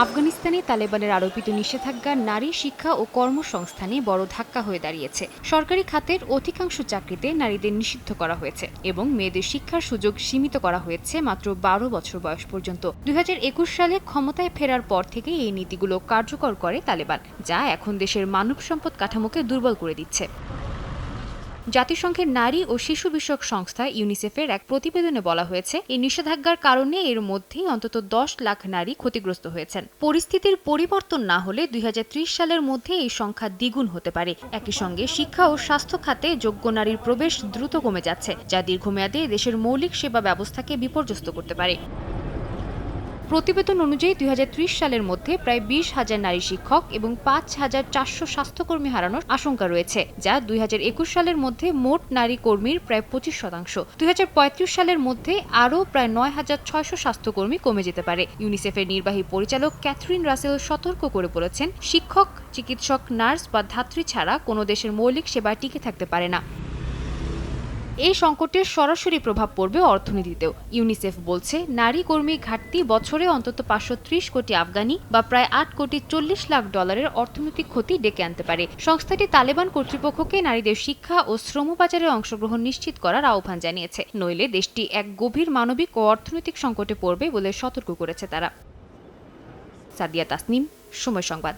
আফগানিস্তানে তালেবানের আরোপিত নিষেধাজ্ঞা নারী শিক্ষা ও কর্মসংস্থানে বড় ধাক্কা হয়ে দাঁড়িয়েছে। সরকারি খাতের অধিকাংশ চাকরিতে নারীদের নিষিদ্ধ করা হয়েছে এবং মেয়েদের শিক্ষার সুযোগ সীমিত করা হয়েছে মাত্র ১২ বছর বয়স পর্যন্ত। ২০২১ সালে ক্ষমতায় ফেরার পর থেকে এই নীতিগুলো কার্যকর করে তালেবান, যা এখন দেশের মানব সম্পদ কাঠামোকে দুর্বল করে দিচ্ছে। জাতিসংঘের নারী ও শিশু বিষয়ক সংস্থা ইউনিসেফের এক প্রতিবেদনে বলা হয়েছে, এই নিষেধাজ্ঞার কারণে এর মধ্যেই অন্তত ১০ লাখ নারী ক্ষতিগ্রস্ত হয়েছেন। পরিস্থিতির পরিবর্তন না হলে ২০৩০ সালের মধ্যে এই সংখ্যা দ্বিগুণ হতে পারে। একই সঙ্গে শিক্ষা ও স্বাস্থ্য খাতে যোগ্য নারীর প্রবেশ দ্রুত কমে যাচ্ছে, যা দীর্ঘমেয়াদে দেশের মৌলিক সেবা ব্যবস্থাকে বিপর্যস্ত করতে পারে। প্রতিবেদন অনুযায়ী ২০৩০ সালের মধ্যে প্রায় ২০,০০০ নারী শিক্ষক এবং ৫,৪০০ স্বাস্থ্যকর্মী হারানোর আশঙ্কা রয়েছে, যা ২০২১ সালের মধ্যে মোট নারী কর্মীর প্রায় ২৫%। ২০৩৫ সালের মধ্যে আরও প্রায় ৯,৬০০ স্বাস্থ্যকর্মী কমে যেতে পারে। ইউনিসেফের নির্বাহী পরিচালক ক্যাথরিন রাসেল সতর্ক করে বলেছেন, শিক্ষক, চিকিৎসক, নার্স বা ধাত্রী ছাড়া কোনো দেশের মৌলিক সেবা টিকে থাকতে পারে না। এই সংকটের সরাসরি প্রভাব পড়বে অর্থনীতিতেও। ইউনিসেফ বলছে, নারী কর্মী ঘাটতি বছরে অন্তত ৫৩০ কোটি আফগানি বা প্রায় ৮,৪০,০০,০০০ অর্থনৈতিক ক্ষতি ডেকে আনতে পারে। সংস্থাটি তালেবান কর্তৃপক্ষকে নারীদের শিক্ষা ও শ্রমবাজারে অংশগ্রহণ নিশ্চিত করার আহ্বান জানিয়েছে, নইলে দেশটি এক গভীর মানবিক ও অর্থনৈতিক সংকটে পড়বে বলে সতর্ক করেছে তারা। সাদিয়া তাসনিম, সময় সংবাদ।